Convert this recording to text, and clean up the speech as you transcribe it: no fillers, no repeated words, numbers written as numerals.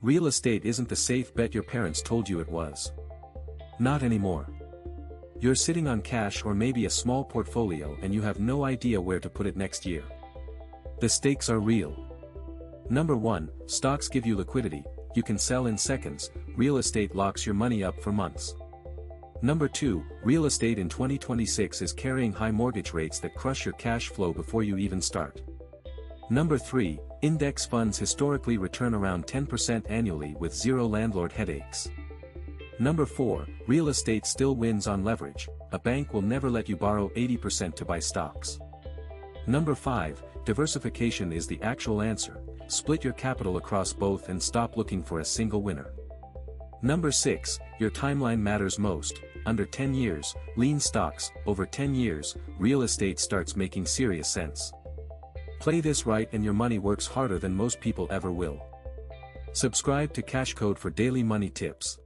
Real estate isn't the safe bet your parents told you it was. Not anymore. You're sitting on cash or maybe a small portfolio and you have no idea where to put it next year. The stakes are real. Number 1, stocks give you liquidity, you can sell in seconds, real estate locks your money up for months. Number 2, real estate in 2026 is carrying high mortgage rates that crush your cash flow before you even start. Number 3, index funds historically return around 10% annually with zero landlord headaches. Number 4, real estate still wins on leverage, a bank will never let you borrow 80% to buy stocks. Number 5, diversification is the actual answer, split your capital across both and stop looking for a single winner. Number 6, your timeline matters most, under 10 years, lean stocks, over 10 years, real estate starts making serious sense. Play this right and your money works harder than most people ever will. Subscribe to CashCode for daily money tips.